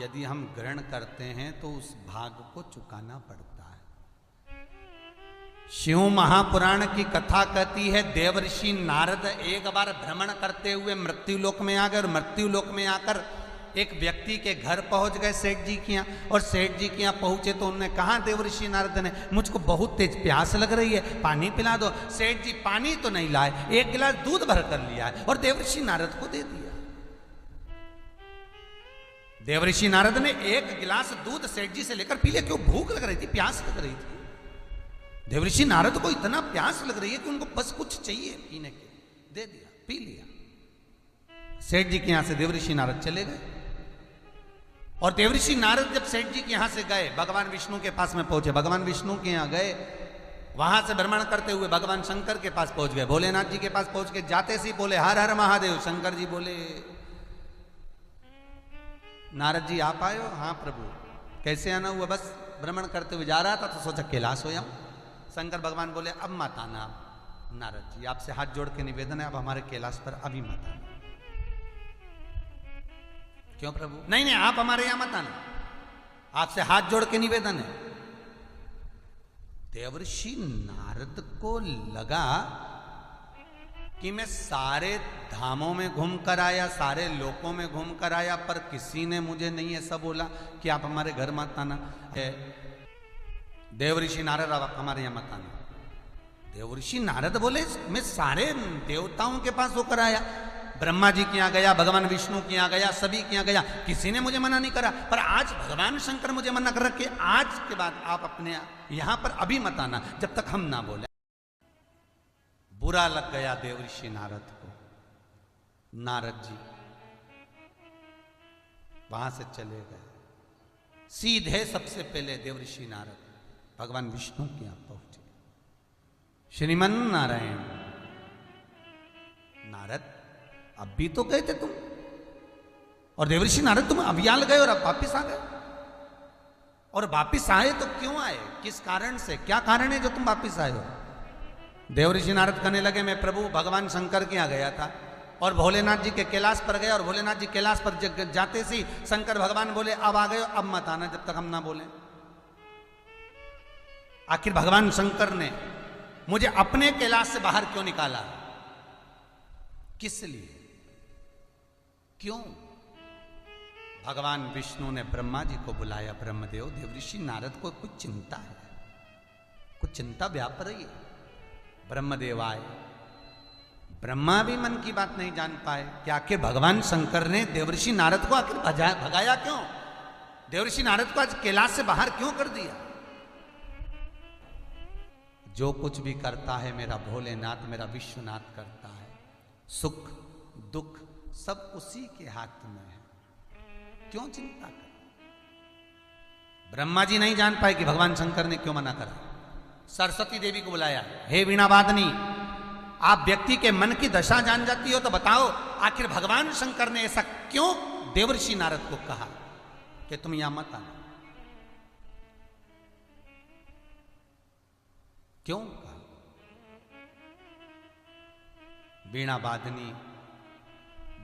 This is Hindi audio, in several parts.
यदि हम ग्रहण करते हैं तो उस भाग को चुकाना पड़ता है। शिव महापुराण की कथा कहती है देवर्षि नारद एक बार भ्रमण करते हुए मृत्यु लोक में आ गए और मृत्यु लोक में आकर एक व्यक्ति के घर पहुंच गए सेठ जी के यहाँ, और सेठ जी के यहाँ पहुंचे तो उन्होंने कहा देवर्षि नारद ने मुझको बहुत तेज प्यास लग रही है, पानी पिला दो। सेठ जी पानी तो नहीं लाए, एक गिलास दूध भर कर लिया है और देवर्षि नारद को दे दिया। देवर्षि नारद ने एक गिलास दूध सेठ जी से लेकर पी लिया। क्यों? भूख लग रही थी, प्यास लग रही थी। देवर्षि नारद को इतना प्यास लग रही है कि उनको बस कुछ चाहिए पीने के, दे दिया, पी लिया। सेठ जी के यहां से देवर्षि नारद चले गए, और देवर्षि नारद जब सेठ जी के यहां से गए भगवान विष्णु के पास में पहुंचे। भगवान विष्णु के यहां गए, वहां से भ्रमण करते हुए भगवान शंकर के पास पहुंच गए। भोलेनाथ जी के पास पहुंच के जाते से बोले हर हर महादेव। शंकर जी बोले नारद जी आप आए हो? हाँ प्रभु। कैसे आना हुआ? बस भ्रमण करते हुए जा रहा था तो सोचा कैलाश हो जाऊं। शंकर भगवान बोले अब मत आना नारद जी, आपसे हाथ जोड़ के निवेदन है अब हमारे कैलाश पर अभी मत आना। क्यों प्रभु? नहीं नहीं आप हमारे यहां मत आना, आपसे हाथ जोड़ के निवेदन है। देवर्षि नारद को लगा कि मैं सारे धामों में घूम कर आया, सारे लोकों में घूम कर आया, पर किसी ने मुझे नहीं ऐसा बोला कि आप हमारे घर मत आना। देवर्षि नारद आप हमारे यहां मत आना। देवर्षि नारद बोले मैं सारे देवताओं के पास होकर आया, ब्रह्मा जी के यहाँ गया, भगवान विष्णु के यहाँ गया, सभी के यहाँ गया, किसी ने मुझे मना नहीं करा, पर आज भगवान शंकर मुझे मना कर रखे, आज के बाद आप अपने यहां पर अभी मत आना जब तक हम ना बोले। बुरा लग गया देवर्षि नारद को। नारद जी वहां से चले गए। सीधे सबसे पहले देवर्षि नारद भगवान विष्णु के यहां पहुंचे। श्रीमन नारायण, नारद अब भी तो गए थे तुम, और देवर्षि नारद तुम अभियाल गए और अब वापिस आ गए। और वापिस आए तो क्यों आए? किस कारण से? क्या कारण है जो तुम वापिस आए हो? देवर्षि नारद कहने लगे मैं प्रभु भगवान शंकर के यहाँ गया था और भोलेनाथ जी के कैलाश पर गया, और भोलेनाथ जी कैलाश पर जाते सी शंकर भगवान बोले अब आ गए, अब मत आना जब तक हम ना बोले। आखिर भगवान शंकर ने मुझे अपने कैलाश से बाहर क्यों निकाला? किस लिए? क्यों? भगवान विष्णु ने ब्रह्मा जी को बुलाया। ब्रह्मदेव देवर्षि नारद को कुछ चिंता है, कुछ चिंता व्याप रही है। ब्रह्मदेव आए, ब्रह्मा भी मन की बात नहीं जान पाए कि आखिर भगवान शंकर ने देवर्षि नारद को आखिर भगाया क्यों? देवर्षि नारद को आज कैलाश से बाहर क्यों कर दिया? जो कुछ भी करता है मेरा भोलेनाथ, मेरा विश्वनाथ करता है। सुख दुख सब उसी के हाथ में है, क्यों चिंता कर? ब्रह्मा जी नहीं जान पाए कि भगवान शंकर ने क्यों मना करा। सरस्वती देवी को बुलाया, हे वीणावादनी आप व्यक्ति के मन की दशा जान जाती हो तो बताओ आखिर भगवान शंकर ने ऐसा क्यों देवर्षि नारद को कहा कि तुम यहां मत आना? क्यों कहा? वीणावादनी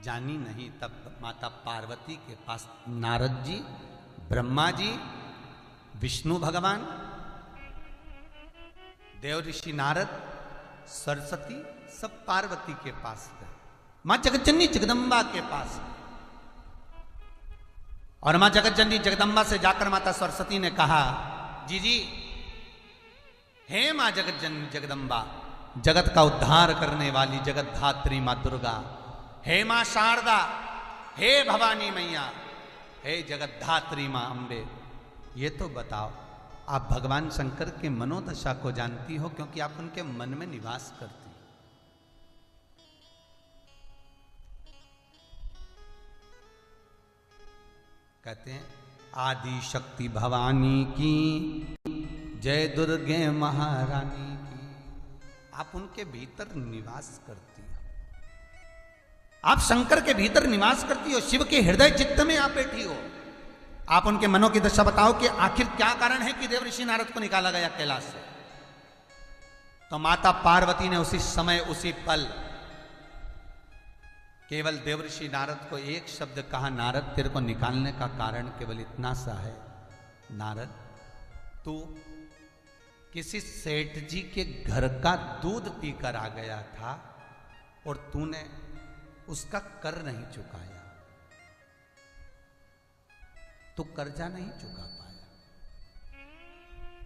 जानी नहीं, तब माता पार्वती के पास नारद जी, ब्रह्मा जी, विष्णु भगवान, देवर्षि नारद, सरस्वती सब पार्वती के पास गए, मां जगतजननी जगदम्बा के पास। और मां जगतजननी जगदम्बा से जाकर माता सरस्वती ने कहा जी हे मां जगतजननी जगदम्बा, जगत का उद्धार करने वाली जगत धात्री मां दुर्गा, हे मां शारदा, हे भवानी मैया, हे जगत धात्री मां अम्बे, ये तो बताओ आप भगवान शंकर के मनोदशा को जानती हो क्योंकि आप उनके मन में निवास करती हो। कहते हैं आदि शक्ति भवानी की जय दुर्गे महारानी की। आप उनके भीतर निवास करती हो, आप शंकर के भीतर निवास करती हो, शिव के हृदय चित्त में आप बैठी हो। आप उनके मनों की दशा बताओ कि आखिर क्या कारण है कि देवर्षि नारद को निकाला गया कैलाश से। तो माता पार्वती ने उसी समय उसी पल केवल देवर्षि नारद को एक शब्द कहा, नारद तेरे को निकालने का कारण केवल इतना सा है, नारद तू किसी सेठ जी के घर का दूध पीकर आ गया था और तूने उसका कर नहीं चुकाया, तू कर्जा नहीं चुका पाया।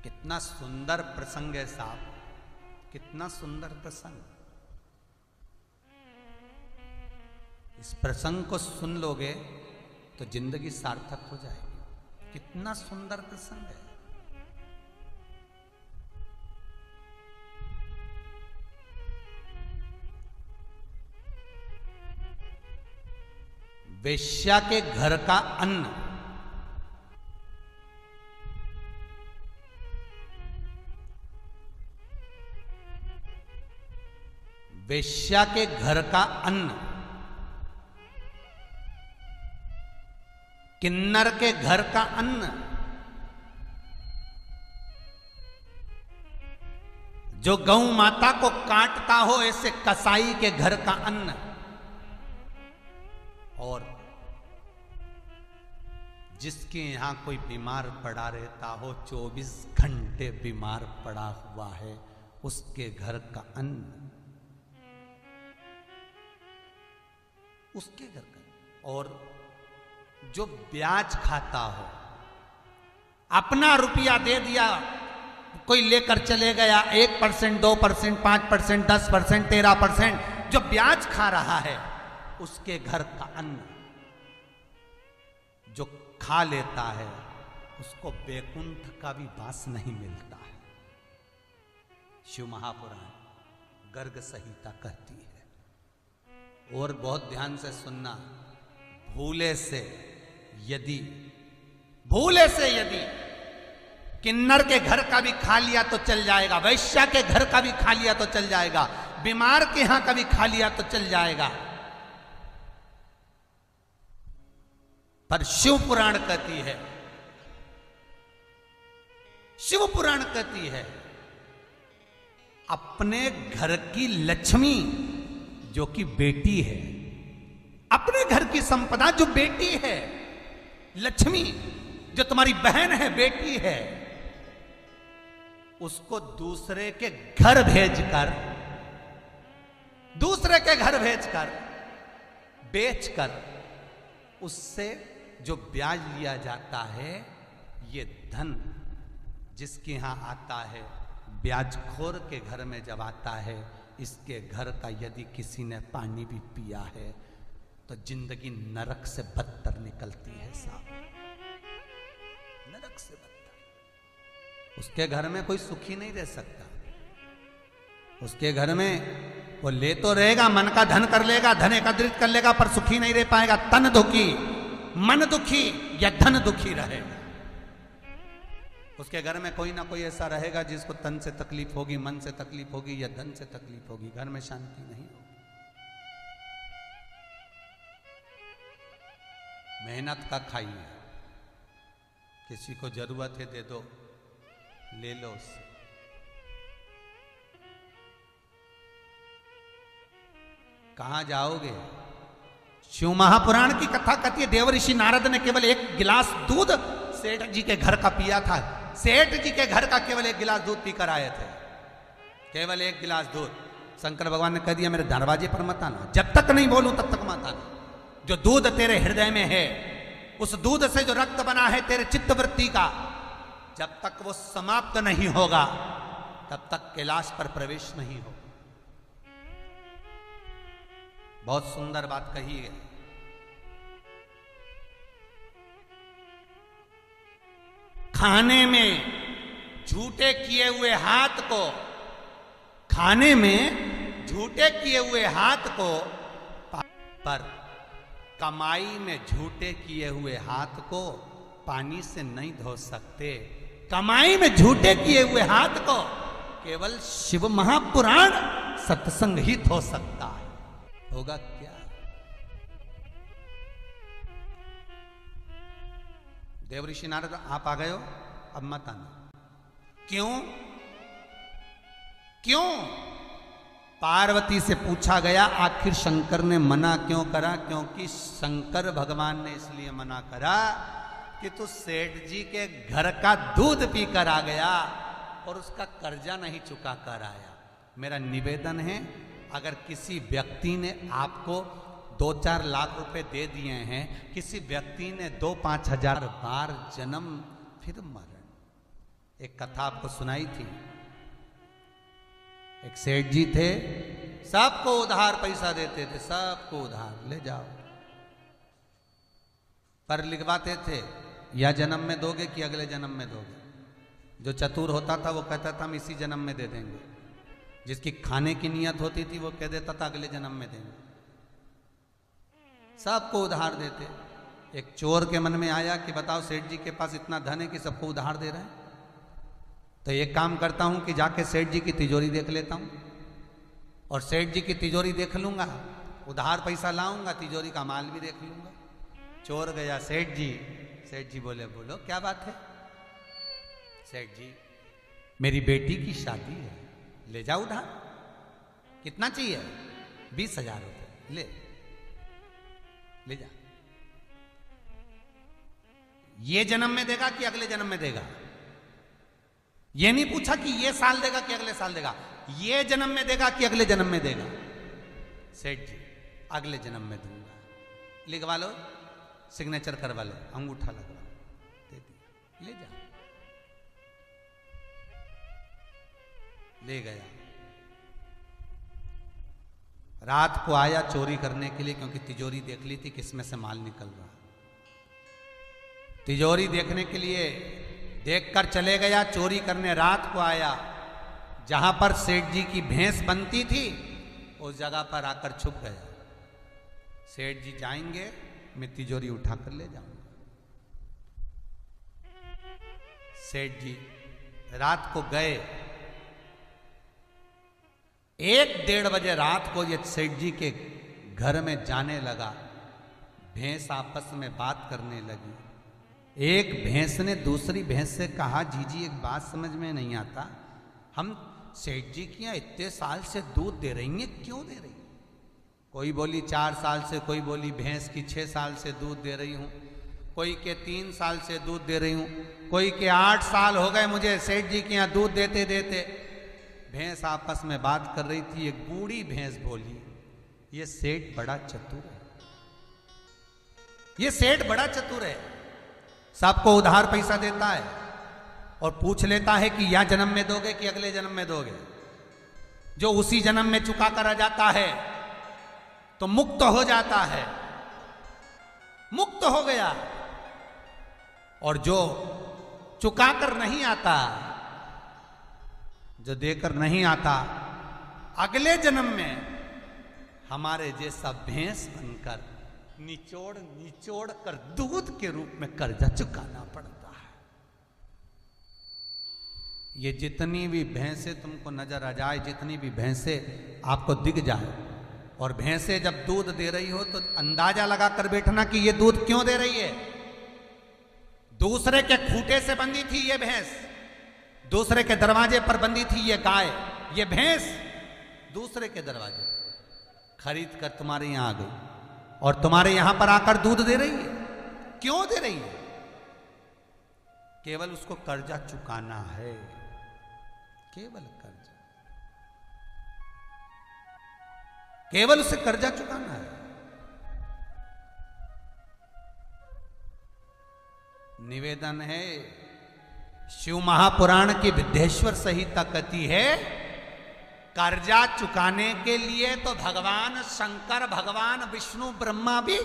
कितना सुंदर प्रसंग है साहब, कितना सुंदर प्रसंग। इस प्रसंग को सुन लोगे तो जिंदगी सार्थक हो जाएगी। कितना सुंदर प्रसंग है। वेश्या के घर का अन्न वेश्या के घर का अन्न किन्नर के घर का अन्न, जो गौ माता को काटता हो ऐसे कसाई के घर का अन्न, और जिसके यहां कोई बीमार पड़ा रहता हो, 24 घंटे बीमार पड़ा हुआ है, उसके घर का अन्न, उसके घर का। और जो ब्याज खाता हो, अपना रुपया दे दिया, कोई लेकर चले गया, 1%, 2%, 5%, 10%, 13%, जो ब्याज खा रहा है, उसके घर का अन्न जो खा लेता है, उसको बैकुंठ का भी वास नहीं मिलता है। शिव महापुराण गर्ग संहिता कहती है। और बहुत ध्यान से सुनना, भूले से यदि किन्नर के घर का भी खा लिया तो चल जाएगा, वैश्या के घर का भी खा लिया तो चल जाएगा, बीमार के यहां का भी खा लिया तो चल जाएगा, पर शिव पुराण कहती है, शिव पुराण कहती है, अपने घर की लक्ष्मी जो कि बेटी है, अपने घर की संपदा जो बेटी है, लक्ष्मी जो तुम्हारी बहन है, बेटी है, उसको दूसरे के घर भेजकर बेचकर उससे जो ब्याज लिया जाता है, ये धन जिसके यहां आता है, ब्याजखोर के घर में जब आता है, इसके घर का यदि किसी ने पानी भी पिया है तो जिंदगी नरक से बदतर निकलती है साहब, नरक से बदतर। उसके घर में कोई सुखी नहीं रह सकता। उसके घर में वो ले तो रहेगा, मन का धन कर लेगा, धन एकत्रित कर लेगा, पर सुखी नहीं रह पाएगा। तन दुखी, मन दुखी या धन दुखी रहेगा। उसके घर में कोई ना कोई ऐसा रहेगा जिसको तन से तकलीफ होगी, मन से तकलीफ होगी या धन से तकलीफ होगी, घर में शांति नहीं होगी। मेहनत का खाइए, किसी को जरूरत है दे दो, ले लो उससे। कहां जाओगे? शिव महापुराण की कथा कहती है, देवऋषि नारद ने केवल एक गिलास दूध सेठ जी के घर का पिया था। सेठ जी के घर का केवल एक गिलास दूध पीकर आए थे, केवल एक गिलास दूध। शंकर भगवान ने कह दिया, मेरे दरवाजे पर मत आना, जब तक नहीं बोलूं तब तक मत आना। जो दूध तेरे हृदय में है, उस दूध से जो रक्त बना है तेरे चित्तवृत्ति का, जब तक वो समाप्त नहीं होगा तब तक कैलाश पर प्रवेश नहीं होगा। बहुत सुंदर बात कही है। खाने में झूठे किए हुए हाथ को, खाने में झूठे किए हुए हाथ को, पर कमाई में झूठे किए हुए हाथ को पानी से नहीं धो सकते। कमाई में झूठे किए हुए हाथ को केवल शिव महापुराण सत्संग ही धो सकता है। होगा क्या? देवऋषि नारद आप आ गए हो, अब मत आना। क्यों? क्यों? पार्वती से पूछा गया आखिर शंकर ने मना क्यों करा? क्योंकि शंकर भगवान ने इसलिए मना करा कि तू सेठ जी के घर का दूध पी कर आ गया और उसका कर्जा नहीं चुका कर आया। मेरा निवेदन है, अगर किसी व्यक्ति ने आपको 2-4 लाख रुपए दे दिए हैं, किसी व्यक्ति ने 2-5 हजार बार जन्म फिर मरण। एक कथा आपको सुनाई थी। एक सेठ जी थे, सबको उधार पैसा देते थे, सबको उधार ले जाओ, पर लिखवाते थे या जन्म में दोगे कि अगले जन्म में दोगे। जो चतुर होता था वो कहता था हम इसी जन्म में दे देंगे। जिसकी खाने की नियत होती थी वो कह देता था अगले जन्म में देंगे। सबको उधार देते। एक चोर के मन में आया कि बताओ सेठ जी के पास इतना धन है कि सबको उधार दे रहे हैं, तो एक काम करता हूं कि जाके सेठ जी की तिजोरी देख लेता हूं और सेठ जी की तिजोरी देख लूंगा, उधार पैसा लाऊंगा, तिजोरी का माल भी देख लूंगा। चोर गया सेठ जी बोले बोलो क्या बात है? सेठ जी मेरी बेटी की शादी है, ले जाओ उधार। कितना चाहिए? 20,000 रुपये। ले जा। ये जन्म में देगा कि अगले जन्म में देगा? ये नहीं पूछा कि ये साल देगा कि अगले साल देगा, ये जन्म में देगा कि अगले जन्म में देगा? सेठ जी अगले जन्म में दूंगा। लिखवा लो, सिग्नेचर करवा लो, अंगूठा लगवा लो, दे दिया, ले जा। ले गया। रात को आया चोरी करने के लिए, क्योंकि तिजोरी देख ली थी किसमें से माल निकल रहा। तिजोरी देखने के लिए देखकर चले गया, चोरी करने रात को आया। जहां पर सेठ जी की भैंस बनती थी उस जगह पर आकर छुप गया। सेठ जी जाएंगे, मैं तिजोरी उठाकर ले जाऊंगा। सेठ जी रात को गए। 1-1:30 बजे रात को ये सेठ जी के घर में जाने लगा। भैंस आपस में बात करने लगी। एक भैंस ने दूसरी भैंस से कहा, जीजी एक बात समझ में नहीं आता, हम सेठ जी की यहाँ इतने साल से दूध दे रही हैं, क्यों दे रही? कोई बोली 4 साल से, कोई बोली भैंस की 6 साल से दूध दे रही हूँ, कोई के 3 साल से दूध दे रही हूँ, कोई के 8 साल हो गए मुझे सेठ जी के यहाँ दूध देते देते। भैंस आपस में बात कर रही थी। एक बूढ़ी भैंस बोली, ये सेठ बड़ा चतुर है, ये सेठ बड़ा चतुर है, सबको उधार पैसा देता है और पूछ लेता है कि या जन्म में दोगे कि अगले जन्म में दोगे। जो उसी जन्म में चुका कर आ जाता है तो मुक्त हो जाता है, मुक्त हो गया। और जो चुका कर नहीं आता, जो देकर नहीं आता, अगले जन्म में हमारे जैसा भैंस बनकर निचोड़ निचोड़ कर दूध के रूप में कर्जा चुकाना पड़ता है। ये जितनी भी भैंसे तुमको नजर आ जाए, जितनी भी भैंसे आपको दिख जाए, और भैंसे जब दूध दे रही हो तो अंदाजा लगा कर बैठना कि ये दूध क्यों दे रही है। दूसरे के खूंटे से बंधी थी ये भैंस, दूसरे के दरवाजे पर बंधी थी ये गाय, ये भैंस दूसरे के दरवाजे पर खरीद कर तुम्हारे यहां आ गई और तुम्हारे यहां पर आकर दूध दे रही है। क्यों दे रही है? केवल उसको कर्जा चुकाना है, केवल कर्जा, केवल उसे कर्जा चुकाना है। निवेदन है, शिव महापुराण की विद्येश्वर संहिता कहती है, कर्जा चुकाने के लिए तो भगवान शंकर, भगवान विष्णु, ब्रह्मा भी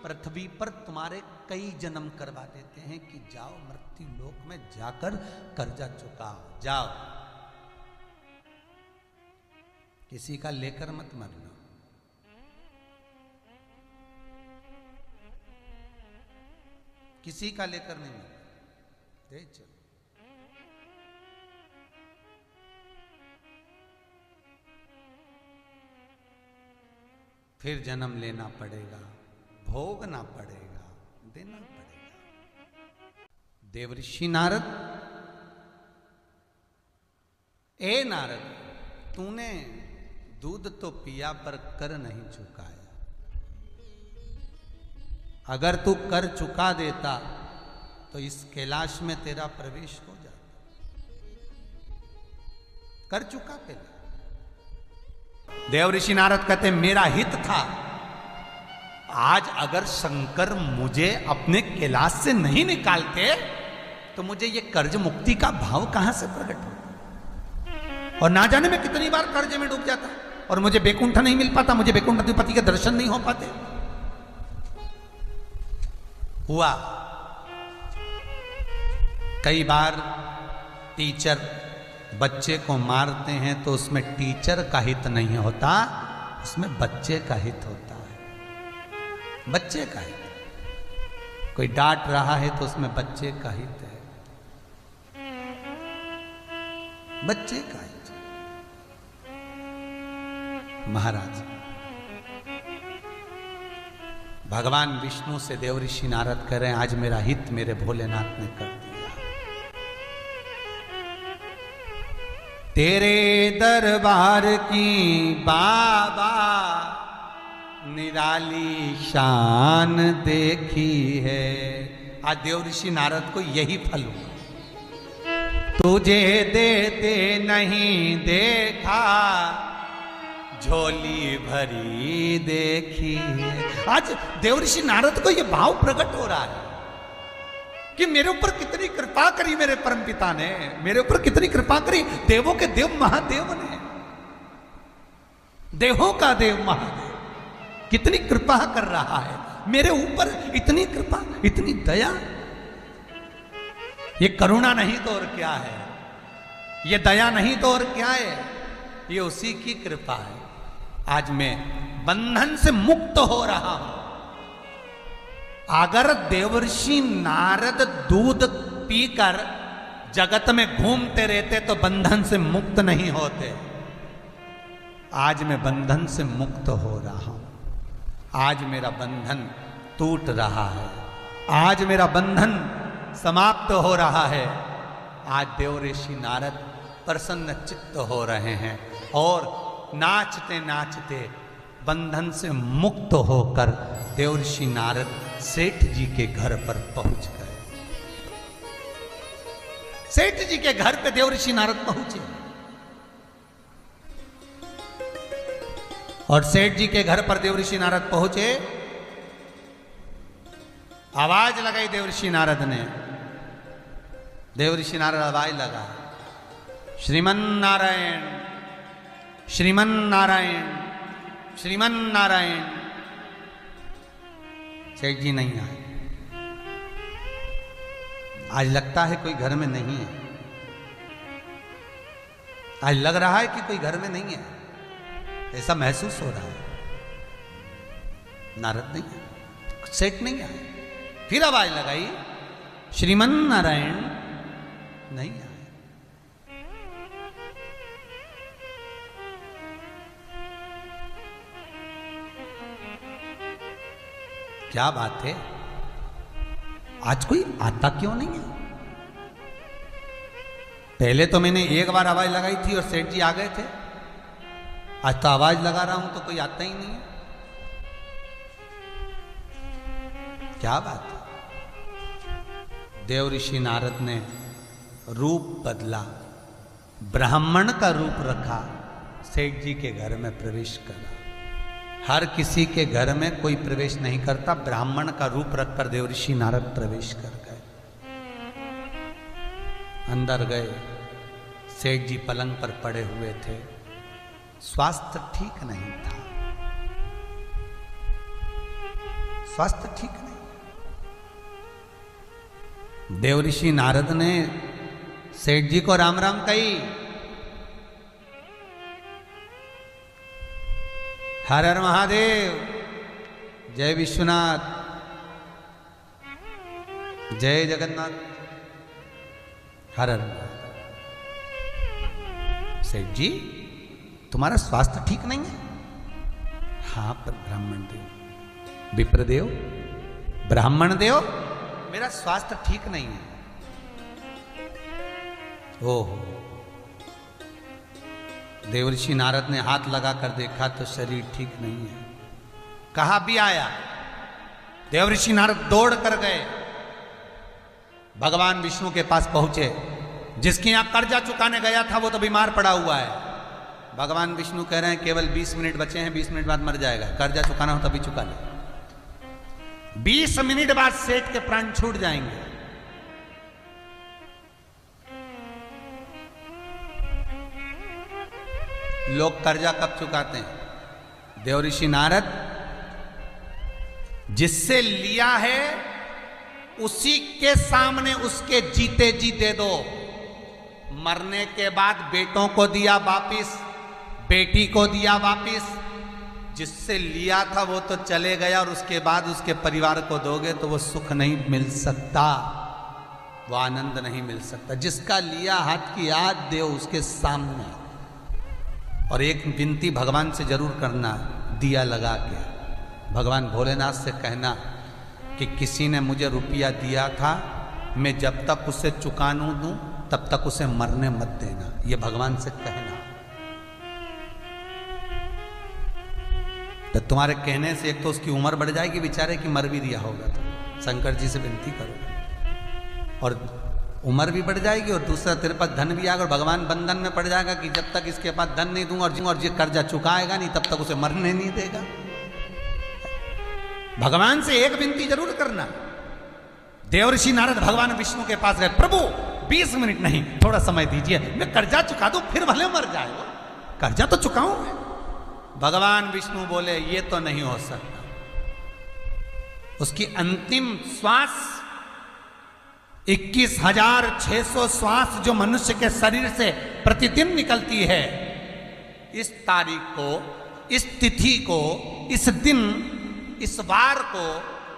पृथ्वी पर तुम्हारे कई जन्म करवा देते हैं कि जाओ मृत्यु लोक में जाकर कर्जा चुकाओ, जाओ। किसी का लेकर मत मरना। किसी का लेकर नहीं मरना, दे चलो। फिर जन्म लेना पड़ेगा, भोगना पड़ेगा, देना पड़ेगा। देवऋषि नारद, ए नारद, तूने दूध तो पिया पर कर नहीं चुकाया। अगर तू कर चुका देता तो इस कैलाश में तेरा प्रवेश हो जाता। कर चुका पहले। देव ऋषि नारद कहते मेरा हित था, आज अगर शंकर मुझे अपने कैलाश से नहीं निकालते तो मुझे ये कर्ज मुक्ति का भाव कहां से प्रकट हो, और ना जाने मैं कितनी बार कर्ज में डूब जाता और मुझे बैकुंठ नहीं मिल पाता, मुझे बैकुंठ अधिपति के दर्शन नहीं हो पाते। हुआ कई बार टीचर बच्चे को मारते हैं तो उसमें टीचर का हित नहीं होता, उसमें बच्चे का हित होता है। बच्चे का हित। कोई डांट रहा है तो उसमें बच्चे का हित है, बच्चे का हित। महाराज भगवान विष्णु से देव ऋषि नारद कह रहे हैं आज मेरा हित मेरे भोलेनाथ ने कर दिया। तेरे दरबार की बाबा निराली शान देखी है। आज देव ऋषि नारद को यही फल हुआ। तुझे देते नहीं देखा झोली भरी देखी है। आज देव ऋषि नारद को यह भाव प्रकट हो रहा है कि मेरे ऊपर कितनी कृपा करी मेरे परमपिता ने, मेरे ऊपर कितनी कृपा करी देवों के देव महादेव ने, देवों का देव महादेव कितनी कृपा कर रहा है मेरे ऊपर। इतनी कृपा, इतनी दया। ये करुणा नहीं तो और क्या है, ये दया नहीं तो और क्या है, ये उसी की कृपा है। आज मैं बंधन से मुक्त हो रहा हूं। अगर देवर्षि नारद दूध पीकर जगत में घूमते रहते तो बंधन से मुक्त नहीं होते। आज मैं बंधन से मुक्त हो रहा हूं। आज मेरा बंधन टूट रहा है, आज मेरा बंधन समाप्त हो रहा है। आज देव ऋषि नारद प्रसन्न चित्त हो रहे हैं और नाचते नाचते बंधन से मुक्त होकर देव ऋषि नारद सेठ जी के घर पर पहुंच गए। सेठ जी के घर पे देव ऋषि नारद पहुंचे और सेठ जी के घर पर देव ऋषि नारद पहुंचे। आवाज लगाई देव ऋषि नारद ने। देव ऋषि नारद आवाज लगा, श्रीमन नारायण, श्रीमन नारायण, श्रीमन नारायण। सेठ जी नहीं आए। आज लगता है कोई घर में नहीं है, आज लग रहा है कि कोई घर में नहीं है, ऐसा महसूस हो रहा है। नारद नहीं है, सेठ नहीं आए। फिर आवाज लगाई, श्रीमन नारायण, नहीं आए। क्या बात है, आज कोई आता क्यों नहीं है? पहले तो मैंने एक बार आवाज लगाई थी और सेठ जी आ गए थे, आज तो आवाज लगा रहा हूं तो कोई आता ही नहीं है। क्या बात है? देव ऋषि नारद ने रूप बदला, ब्राह्मण का रूप रखा, सेठ जी के घर में प्रवेश करा। हर किसी के घर में कोई प्रवेश नहीं करता, ब्राह्मण का रूप रखकर देव ऋषि नारद प्रवेश कर गए। अंदर गए, सेठ जी पलंग पर पड़े हुए थे, स्वास्थ्य ठीक नहीं था, स्वास्थ्य ठीक नहीं। देव ऋषि नारद ने सेठ जी को राम राम कही। हर हर महादेव, जय विश्वनाथ, जय जगन्नाथ, हर हर। सेठ जी तुम्हारा स्वास्थ्य ठीक नहीं है? हाँ पर ब्राह्मण देव, विप्रदेव, ब्राह्मण देव, मेरा स्वास्थ्य ठीक नहीं है। ओहो, देवर्षि नारद ने हाथ लगा कर देखा तो शरीर ठीक नहीं है। कहाँ भी आया, देवर्षि नारद दौड़ कर गए, भगवान विष्णु के पास पहुंचे। जिसके यहां कर्जा चुकाने गया था वो तो बीमार पड़ा हुआ है। भगवान विष्णु कह रहे हैं केवल 20 मिनट बचे हैं, 20 मिनट बाद मर जाएगा, कर्जा चुकाना हो तभी चुका ले। 20 मिनट बाद सेठ के प्राण छूट जाएंगे। लोग कर्जा कब चुकाते हैं? देवर्षि नारद जिससे लिया है उसी के सामने उसके जीते जी दे दो। मरने के बाद बेटों को दिया वापिस, बेटी को दिया वापिस। जिससे लिया था वो तो चले गया और उसके बाद उसके परिवार को दोगे तो वो सुख नहीं मिल सकता, वो आनंद नहीं मिल सकता। जिसका लिया हाथ की याद दे उसके सामने। और एक विनती भगवान से जरूर करना, दिया लगा के भगवान भोलेनाथ से कहना कि किसी ने मुझे रुपया दिया था, मैं जब तक उसे चुका न दूं तब तक उसे मरने मत देना। ये भगवान से कहना। तो तुम्हारे कहने से एक तो उसकी उम्र बढ़ जाएगी बेचारे की, मर भी दिया होगा तो शंकर जी से विनती करो, और उम्र भी बढ़ जाएगी और दूसरा तेरे पास धन भी आएगा। और भगवान बंधन में पड़ जाएगा कि जब तक इसके पास धन नहीं दूंगा और ये कर्जा चुकाएगा नहीं तब तक उसे मरने नहीं देगा। भगवान से एक विनती जरूर करना। देवर्षि नारद भगवान विष्णु के पास गए, प्रभु 20 मिनट नहीं, थोड़ा समय दीजिए, मैं कर्जा चुका दूं, फिर भले मर जाए, कर्जा तो चुकाऊं मैं। भगवान विष्णु बोले ये तो नहीं हो सकता। उसकी अंतिम श्वास 21,600 श्वास जो मनुष्य के शरीर से प्रतिदिन निकलती है, इस तारीख को, इस तिथि को, इस दिन, इस बार को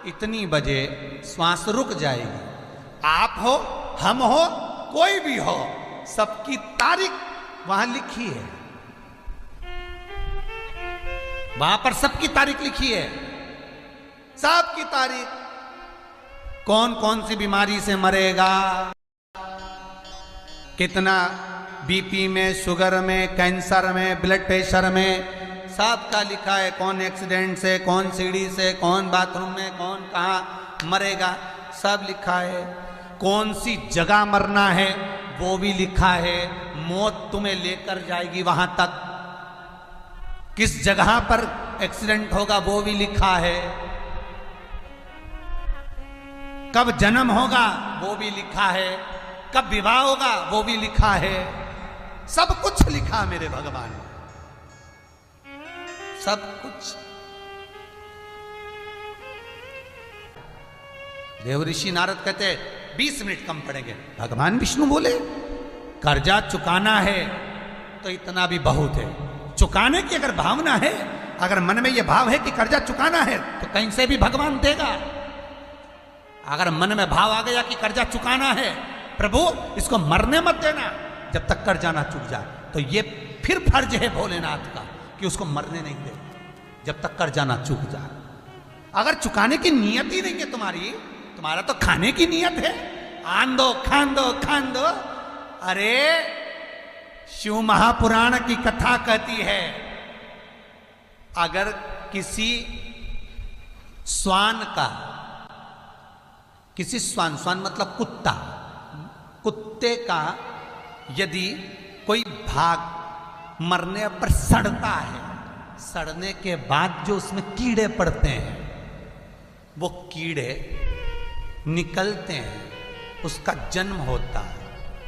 इतनी बजे श्वास रुक जाएगी। आप हो, हम हो, कोई भी हो, सबकी तारीख वहां लिखी है। वहां पर सबकी तारीख लिखी है, सबकी तारीख। कौन कौन सी बीमारी से मरेगा, कितना बीपी में, शुगर में, कैंसर में, ब्लड प्रेशर में, सब का लिखा है। कौन एक्सीडेंट से, कौन सीढ़ी से, कौन बाथरूम में, कौन कहाँ मरेगा, सब लिखा है। कौन सी जगह मरना है वो भी लिखा है। मौत तुम्हें लेकर जाएगी वहां तक। किस जगह पर एक्सीडेंट होगा वो भी लिखा है। कब जन्म होगा वो भी लिखा है। कब विवाह होगा वो भी लिखा है। सब कुछ लिखा मेरे भगवान ने, सब कुछ। देवर्षि नारद कहते 20 मिनट कम पड़ेंगे। भगवान विष्णु बोले कर्जा चुकाना है तो इतना भी बहुत है। चुकाने की अगर भावना है, अगर मन में यह भाव है कि कर्जा चुकाना है तो कहीं से भी भगवान देगा। अगर मन में भाव आ गया कि कर्जा चुकाना है, प्रभु इसको मरने मत देना जब तक कर्जा ना चुक जाए, तो ये फिर फर्ज है भोलेनाथ का कि उसको मरने नहीं दे जब तक कर्जा ना चुक जाए। अगर चुकाने की नियत ही नहीं है तुम्हारी, तुम्हारा तो खाने की नियत है, आन दो, खान दो, खान दो। अरे शिव महापुराण की कथा कहती है, अगर किसी श्वान का, किसी श्वान, श्वान मतलब कुत्ता, कुत्ते का यदि कोई भाग मरने पर सड़ता है, सड़ने के बाद जो उसमें कीड़े पड़ते हैं, वो कीड़े निकलते हैं, उसका जन्म होता है।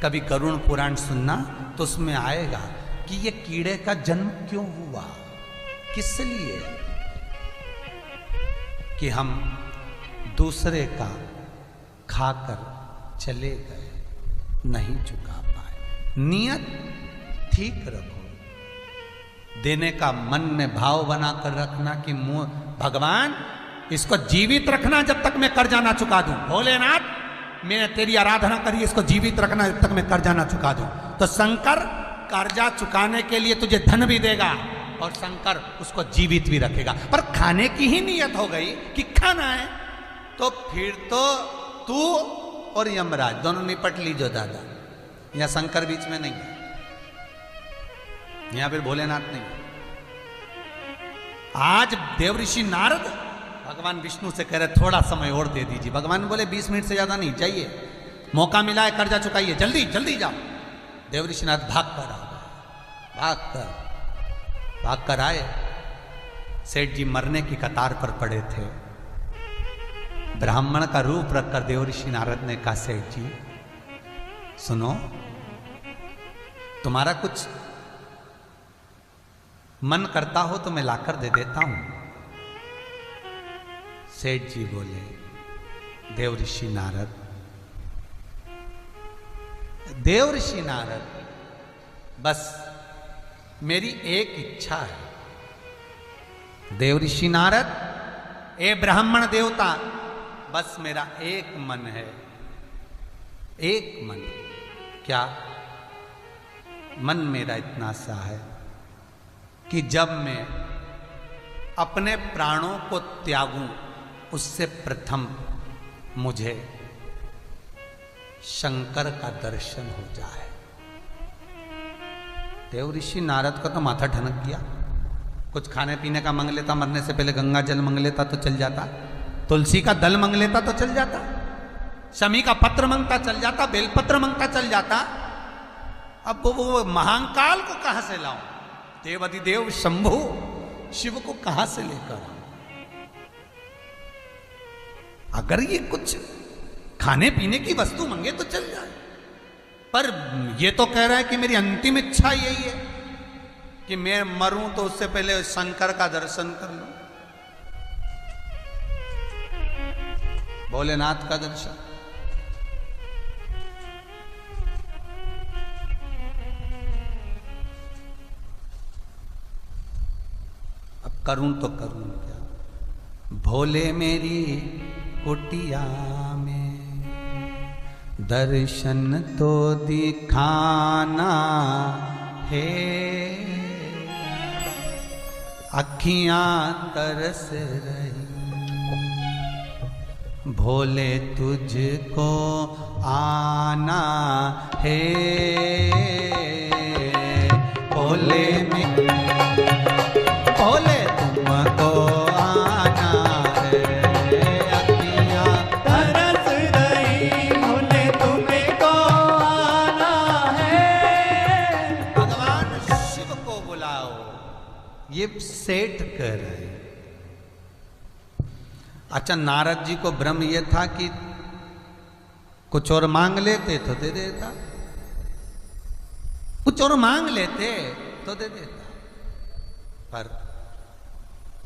कभी गरुड़ पुराण सुनना तो उसमें आएगा कि ये कीड़े का जन्म क्यों हुआ, किस लिए, कि हम दूसरे का खाकर चले गए, नहीं चुका पाए। नियत ठीक रखो, देने का मन में भाव बनाकर रखना कि मुंह भगवान इसको जीवित रखना जब तक मैं कर्जा ना चुका दूं। भोलेनाथ मैंने तेरी आराधना करी, इसको जीवित रखना जब तक मैं कर्जा ना चुका दूं। तो शंकर कर्जा चुकाने के लिए तुझे धन भी देगा और शंकर उसको जीवित भी रखेगा। पर खाने की ही नियत हो गई कि खाना है, तो फिर तो तू और यमराज दोनों निपट लीजो दादा, या शंकर बीच में नहीं है। यहां फिर भोलेनाथ नहीं। आज देवऋषि नारद भगवान विष्णु से कह रहे थोड़ा समय और दे दीजिए। भगवान बोले 20 मिनट से ज्यादा नहीं चाहिए, मौका मिला है, कर्जा चुकाइए, जल्दी जल्दी जाओ। देवऋषि नारद भाग कर आए। सेठ जी मरने की कतार पर पड़े थे। ब्राह्मण का रूप रखकर देवऋषि नारद ने कहा, सेठ जी सुनो, तुम्हारा कुछ मन करता हो तो मैं लाकर दे देता हूं। सेठ जी बोले, देवऋषि नारद बस मेरी एक इच्छा है। देवऋषि नारद, ए ब्राह्मण देवता, बस मेरा एक मन है, एक मन। क्या? मन मेरा इतना सा है कि जब मैं अपने प्राणों को त्यागूं उससे प्रथम मुझे शंकर का दर्शन हो जाए। देवऋषि नारद का तो माथा ठनक गया। कुछ खाने पीने का मांग लेता, मरने से पहले गंगा जल मांग लेता तो चल जाता, तुलसी का दल मांग लेता तो चल जाता, शमी का पत्र मांगता चल जाता, बेलपत्र मांगता चल जाता। अब वो महाकाल को कहां से लाऊं? देवाधिदेव शंभु शिव को कहां से लेकर आऊं? अगर ये कुछ खाने पीने की वस्तु मांगे तो चल जाए, पर ये तो कह रहा है कि मेरी अंतिम इच्छा यही है कि मैं मरूं तो उससे पहले शंकर का दर्शन कर लूं, भोलेनाथ का दर्शन। अब करूं तो करूं क्या? भोले मेरी कुटिया में दर्शन तो दिखाना है, अखियां तरस रही भोले तुझको आना है। भोले में भोले तुमको आना है, अखियां तरस रही भोले तुमको आना है। भगवान शिव को बुलाओ, ये सेठ कर रहे। अच्छा, नारद जी को भ्रम ये था कि कुछ और मांग लेते तो दे देता, कुछ और मांग लेते तो दे देता। पर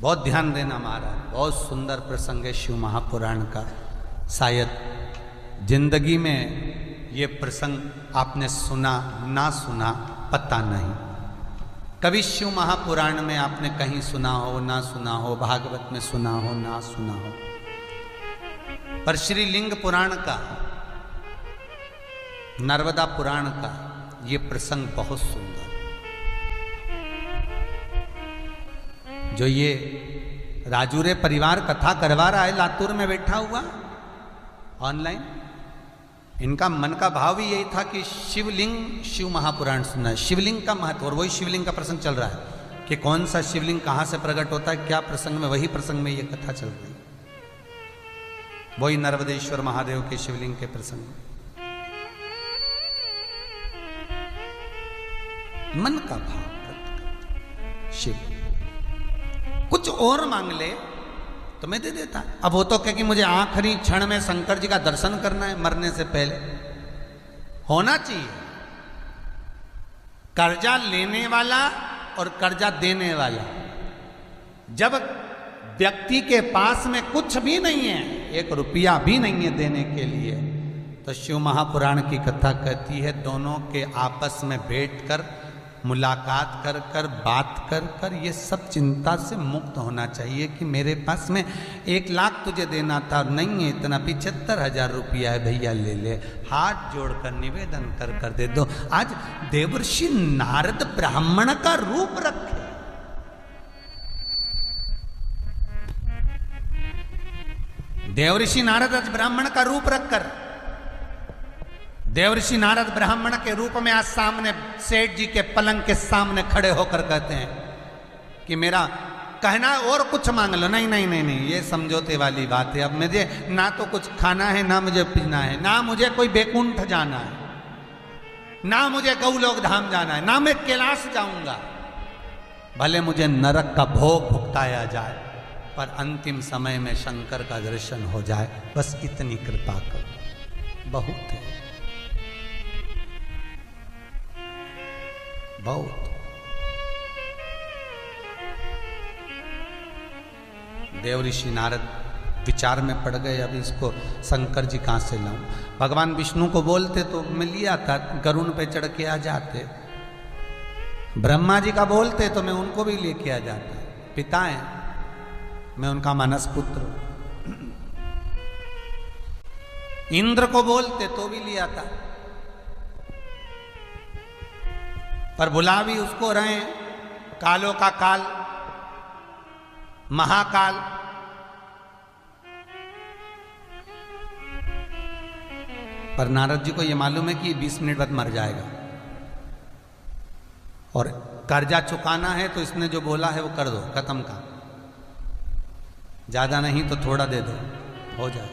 बहुत ध्यान देना महाराज, बहुत सुंदर प्रसंग है शिव महापुराण का। शायद जिंदगी में ये प्रसंग आपने सुना ना सुना पता नहीं। कभी शिव महापुराण में आपने कहीं सुना हो ना सुना हो, भागवत में सुना हो ना सुना हो, पर श्री लिंग पुराण का, नर्मदा पुराण का ये प्रसंग बहुत सुंदर। जो ये राजूरे परिवार कथा करवा रहा है लातूर में बैठा हुआ ऑनलाइन, इनका मन का भाव भी यही था कि शिवलिंग शिव महापुराण सुनना है, शिवलिंग का महत्व। और वही शिवलिंग का प्रसंग चल रहा है कि कौन सा शिवलिंग कहाँ से प्रकट होता है, क्या प्रसंग में, वही प्रसंग में ये कथा चल रही है। वही नर्मदेश्वर महादेव के शिवलिंग के प्रसंग में मन का भाव शिव कुछ और मांग ले तो मैं दे देता। अब वो तो कहे कि मुझे आखिरी क्षण में शंकर जी का दर्शन करना है मरने से पहले, होना चाहिए। कर्जा लेने वाला और कर्जा देने वाला, जब व्यक्ति के पास में कुछ भी नहीं है, 1 रुपया भी नहीं है देने के लिए, तो शिव महापुराण की कथा कहती है दोनों के आपस में बैठकर मुलाकात कर कर बात कर कर ये सब चिंता से मुक्त होना चाहिए कि मेरे पास में 1 लाख तुझे देना था, नहीं है इतना, 75,000 रुपया है भैया ले ले, हाथ जोड़कर निवेदन कर कर दे दो। आज देवर्षि नारद ब्राह्मण का रूप रखे, देवर्षि नारद आज ब्राह्मण का रूप रखकर देवर्षि नारद ब्राह्मण के रूप में आज सामने सेठ जी के पलंग के सामने खड़े होकर कहते हैं कि मेरा कहना है और कुछ मांग लो। नहीं नहीं नहीं नहीं, ये समझौते वाली बात है। अब मुझे ना तो कुछ खाना है, ना मुझे पीना है, ना मुझे कोई बैकुंठ जाना है, ना मुझे गौलोक धाम जाना है, ना मैं कैलाश जाऊंगा। भले मुझे नरक का भोग भुगताया जाए, पर अंतिम समय में शंकर का दर्शन हो जाए, बस इतनी कृपा करो, बहुत है, बहुत। देवऋषि नारद विचार में पड़ गए, अब इसको शंकर जी कहाँ से लाऊं। भगवान विष्णु को बोलते तो मैं लिया था, गरुड़ पे चढ़ के आ जाते। ब्रह्मा जी का बोलते तो मैं उनको भी लेके आ जाता, पिता है, मैं उनका मानस पुत्र। इंद्र को बोलते तो भी लिया था, पर बुला भी उसको रहे, कालों का काल, महाकाल। पर नारद जी को यह मालूम है कि 20 मिनट बाद मर जाएगा, और कर्जा चुकाना है तो इसने जो बोला है वो कर दो, खत्म का, ज्यादा नहीं तो थोड़ा दे दो, हो जाए।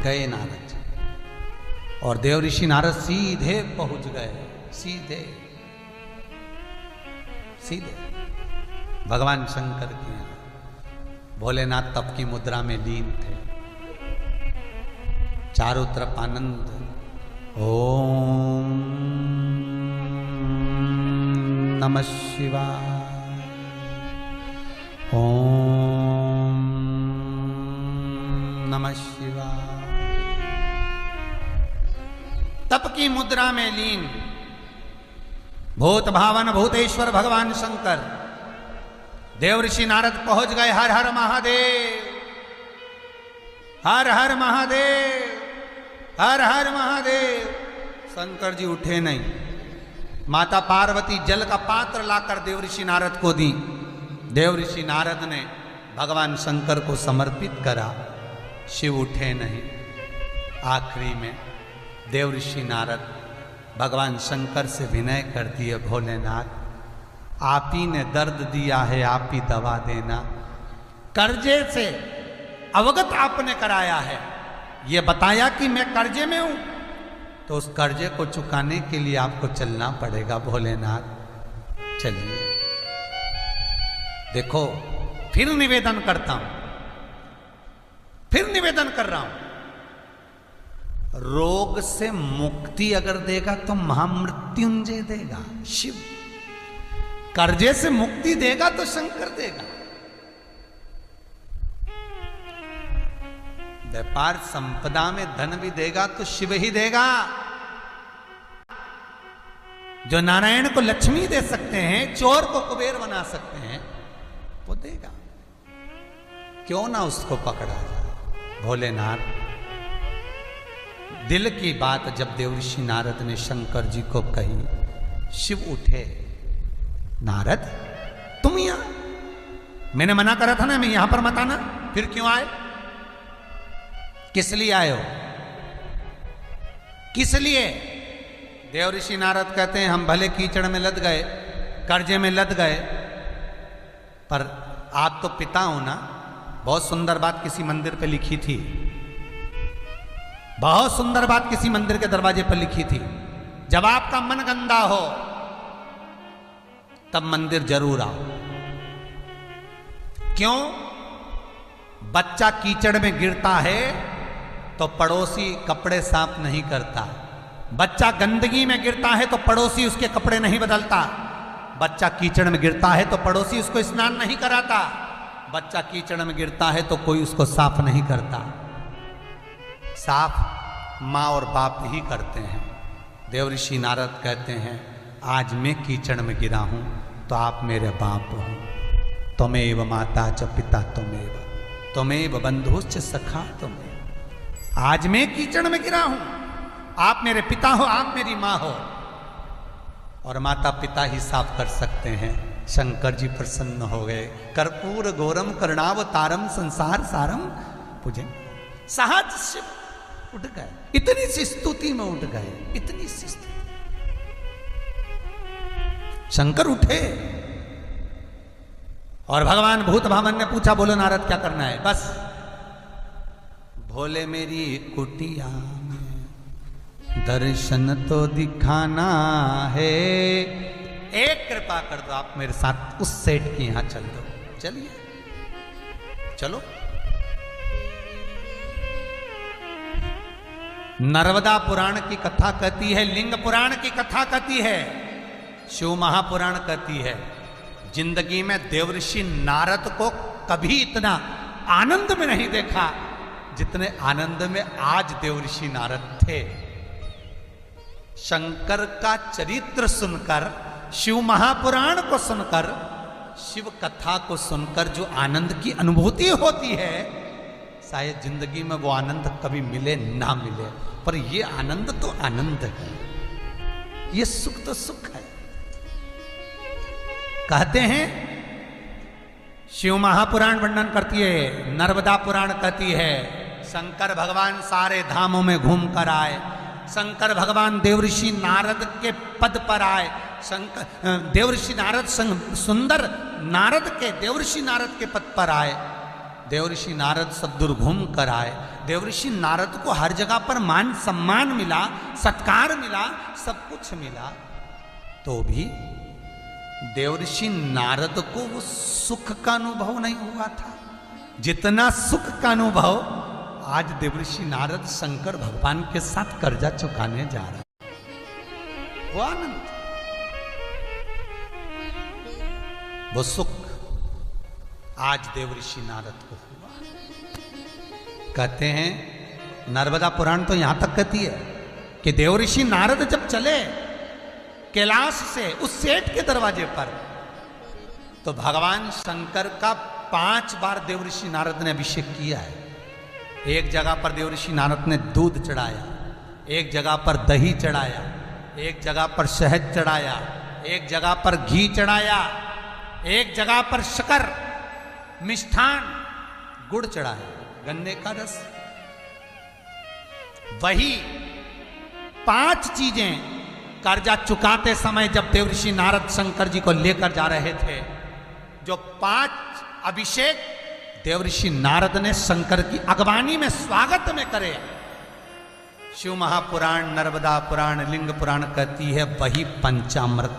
गए नारद जी, और देवऋषि नारद सीधे पहुंच गए, सीधे सीधे भगवान शंकर के यहाँ। भोलेनाथ तप की मुद्रा में लीन थे, चारों तरफ आनंद। ओम नमः शिवाय, ओम नमः शिवाय। तप की मुद्रा में लीन भूत भावन भूतेश्वर भगवान शंकर। देवऋषि नारद पहुंच गए। हर हर महादेव, हर हर महादेव, हर हर महादेव। शंकर जी उठे नहीं। माता पार्वती जल का पात्र लाकर देवऋषि नारद को दी। देवऋषि नारद ने भगवान शंकर को समर्पित करा। शिव उठे नहीं। आखिरी में देवऋषि नारद भगवान शंकर से विनय कर दिए, भोलेनाथ आप ही ने दर्द दिया है, आप ही दवा देना। कर्जे से अवगत आपने कराया है, ये बताया कि मैं कर्जे में हूं, तो उस कर्जे को चुकाने के लिए आपको चलना पड़ेगा भोलेनाथ। चलिए, देखो फिर निवेदन करता हूं, फिर निवेदन कर रहा हूं। रोग से मुक्ति अगर देगा तो महामृत्युंजय देगा शिव, कर्जे से मुक्ति देगा तो शंकर देगा। व्यापार संपदा में धन भी देगा तो शिव ही देगा। जो नारायण को लक्ष्मी दे सकते हैं, चोर को कुबेर बना सकते हैं, वो देगा। क्यों ना उसको पकड़ा जाए। भोलेनाथ, दिल की बात जब देवऋषि नारद ने शंकर जी को कही, शिव उठे। नारद तुम यहां, मैंने मना करा था ना मैं यहां पर मत आना, फिर क्यों आए? किस लिए आए हो? किस लिए? देवऋषि नारद कहते हैं हम भले कीचड़ में लद गए, कर्जे में लद गए, पर आप तो पिता हो ना। बहुत सुंदर बात किसी मंदिर पे लिखी थी, बहुत सुंदर बात किसी मंदिर के दरवाजे पर लिखी थी। जब आपका मन गंदा हो तब मंदिर जरूर आओ। क्यों? बच्चा कीचड़ में गिरता है तो पड़ोसी कपड़े साफ नहीं करता। बच्चा गंदगी में गिरता है तो पड़ोसी उसके कपड़े नहीं बदलता। बच्चा कीचड़ में गिरता है तो पड़ोसी उसको स्नान नहीं कराता। बच्चा कीचड़ में गिरता है तो कोई उसको साफ नहीं करता। साफ माँ और बाप ही करते हैं। देवऋषि नारद कहते हैं आज मैं कीचड़ में गिरा हूं तो आप मेरे बाप हो। त्वमेव माता च पिता त्वमेव, त्वमेव बंधुश्च सखा त्वमेव। आज मैं कीचड़ में गिरा हूं, आप मेरे पिता हो, आप मेरी माँ हो, और माता पिता ही साफ कर सकते हैं। शंकर जी प्रसन्न हो गए। कर्पूर गौरम करुणावतारम संसार सारम पूजे। सहज शिव उठ गए, इतनी सी स्तुति में उठ गए, इतनी सी स्तुति। शंकर उठे और भगवान भूत भावन ने पूछा, बोलो नारद क्या करना है? बस भोले मेरी कुटिया में दर्शन तो दिखाना है, एक कृपा कर दो, आप मेरे साथ उस सेठ के यहां चल दो। चलिए चलो। नर्मदा पुराण की कथा कहती है, लिंग पुराण की कथा कहती है, शिव महापुराण कहती है, जिंदगी में देवर्षि नारद को कभी इतना आनंद में नहीं देखा जितने आनंद में आज देवर्षि नारद थे। शंकर का चरित्र सुनकर, शिव महापुराण को सुनकर, शिव कथा को सुनकर जो आनंद की अनुभूति होती है, शायद जिंदगी में वो आनंद कभी मिले ना मिले, पर ये आनंद तो आनंद है, ये सुख तो सुख है। कहते हैं शिव महापुराण वर्णन करती है, नर्मदा पुराण कहती है, शंकर भगवान सारे धामों में घूम कर आए, शंकर भगवान देवर्षि नारद के पद पर आए, शंकर देवर्षि नारद सुंदर नारद के देवर्षि नारद के पद पर आए, देवर्षि नारद सब दूर घूम कर आए, देवर्षि नारद को हर जगह पर मान सम्मान मिला, सत्कार मिला, सब कुछ मिला, तो भी देवर्षि नारद को वो सुख का अनुभव नहीं हुआ था जितना सुख का अनुभव आज देवर्षि नारद शंकर भगवान के साथ कर्जा चुकाने जा रहा है। वो आनंद, वो सुख आज देवर्षि नारद को हुआ। कहते हैं नर्मदा पुराण तो यहां तक कहती है कि देवर्षि नारद जब चले कैलाश से उस सेठ के दरवाजे पर, तो भगवान शंकर का 5 बार देवर्षि नारद ने अभिषेक किया है। एक जगह पर देवर्षि नारद ने दूध चढ़ाया, एक जगह पर दही चढ़ाया, एक जगह पर शहद चढ़ाया, एक जगह पर घी चढ़ाया, एक जगह पर शक्कर, मिष्ठान, गुड़ चढ़ाया, गन्ने का रस। वही 5 चीजें कर्जा चुकाते समय जब देवर्षि नारद शंकर जी को लेकर जा रहे थे, जो 5 अभिषेक देवर्षि नारद ने शंकर की अगवानी में स्वागत में करे, शिव महापुराण, नर्मदा पुराण, लिंग पुराण कहती है वही पंचामृत।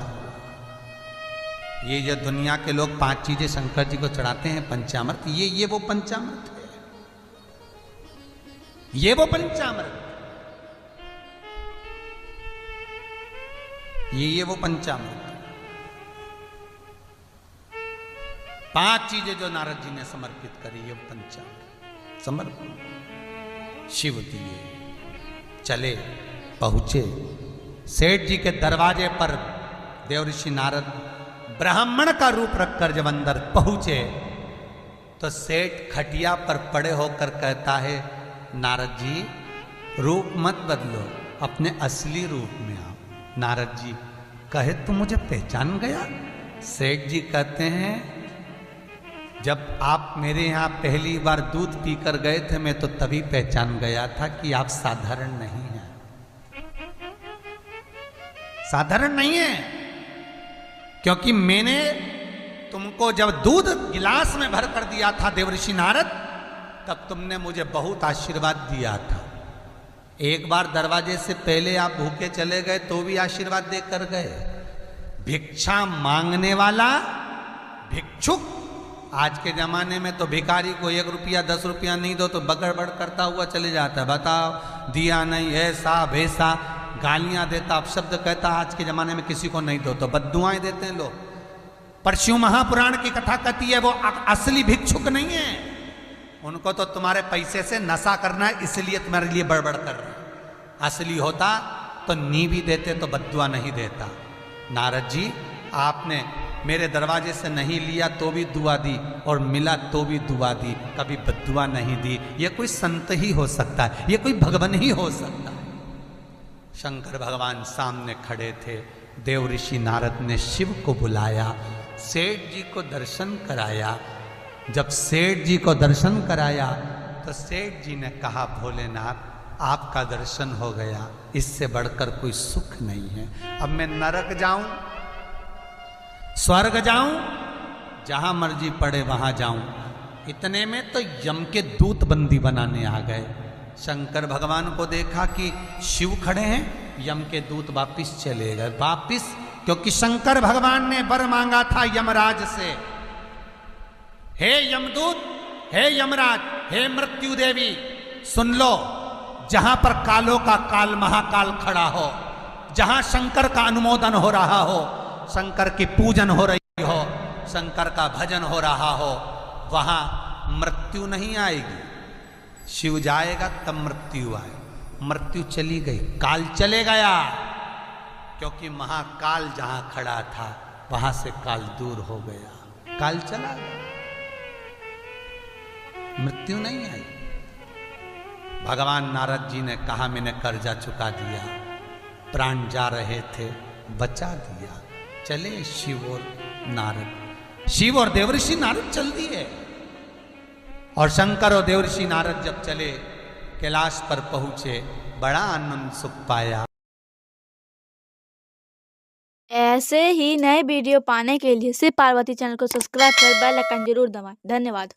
ये जो दुनिया के लोग 5 चीजें शंकर जी को चढ़ाते हैं पंचामृत, ये वो पंचामृत है, ये वो पंचामृत, ये वो पंचामृत। 5 चीजें जो नारद जी ने समर्पित करी, ये पंचामृत समर्पण शिव दिए। चले, पहुंचे सेठ जी के दरवाजे पर, देवर्षि नारद ब्राह्मण का रूप रखकर जब अंदर पहुंचे, तो सेठ खटिया पर पड़े होकर कहता है, नारद जी रूप मत बदलो, अपने असली रूप में आओ। नारद जी कहे, तुम मुझे पहचान गया? सेठ जी कहते हैं, जब आप मेरे यहाँ पहली बार दूध पीकर गए थे, मैं तो तभी पहचान गया था कि आप साधारण नहीं हैं, साधारण नहीं है, क्योंकि मैंने तुमको जब दूध गिलास में भर कर दिया था देवर्षि नारद, तब तुमने मुझे बहुत आशीर्वाद दिया था। एक बार दरवाजे से पहले आप भूखे चले गए तो भी आशीर्वाद देकर गए। भिक्षा मांगने वाला भिक्षुक, आज के जमाने में तो भिखारी को 1 रुपया 10 रुपया नहीं दो तो बगड़बड़ करता हुआ चले जाता है, बताओ दिया नहीं, ऐसा वैसा गालियां देता, अपशब्द कहता। आज के जमाने में किसी को नहीं दो तो बद्दुआएं देते हैं लोग। पर शिव महापुराण की कथा कहती है वो असली भिक्षुक नहीं है, उनको तो तुम्हारे पैसे से नशा करना है, इसलिए तुम्हारे लिए बड़बड़ कर रहे हैं। असली होता तो नी भी देते तो बद्दुआ नहीं देता। नारद जी आपने मेरे दरवाजे से नहीं लिया तो भी दुआ दी, और मिला तो भी दुआ दी, कभी बद्दुआ नहीं दी। ये कोई संत ही हो सकता है, ये कोई भगवान ही हो सकता है। शंकर भगवान सामने खड़े थे, देवर्षि नारद ने शिव को बुलाया, सेठ जी को दर्शन कराया। जब सेठ जी को दर्शन कराया तो सेठ जी ने कहा, भोलेनाथ आपका दर्शन हो गया, इससे बढ़कर कोई सुख नहीं है। अब मैं नरक जाऊं, स्वर्ग जाऊं, जहां मर्जी पड़े वहां जाऊं। इतने में तो यम के दूत बंदी बनाने आ गए। शंकर भगवान को देखा कि शिव खड़े हैं, यम के दूत वापिस चले गए। वापिस, क्योंकि शंकर भगवान ने वर मांगा था यमराज से, हे यमदूत, हे यमराज, हे मृत्यु देवी, सुन लो, जहां पर कालों का काल महाकाल खड़ा हो, जहां शंकर का अनुमोदन हो रहा हो, शंकर की पूजन हो रही हो, शंकर का भजन हो रहा हो, वहां मृत्यु नहीं आएगी। शिव जाएगा तब मृत्यु आए। मृत्यु चली गई, काल चले गया, क्योंकि महाकाल जहां खड़ा था वहां से काल दूर हो गया, काल चला गया, मृत्यु नहीं आई। भगवान नारद जी ने कहा मैंने कर्जा चुका दिया, प्राण जा रहे थे बचा दिया। चले शिव और नारद, शिव और देवर्षि नारद चल दिए। और शंकर और देवर्षि नारद जब चले, कैलाश पर पहुंचे, बड़ा आनंद सुख पाया। ऐसे ही नए वीडियो पाने के लिए शिव पार्वती चैनल को सब्सक्राइब कर बेल आइकन जरूर दबाएं। धन्यवाद।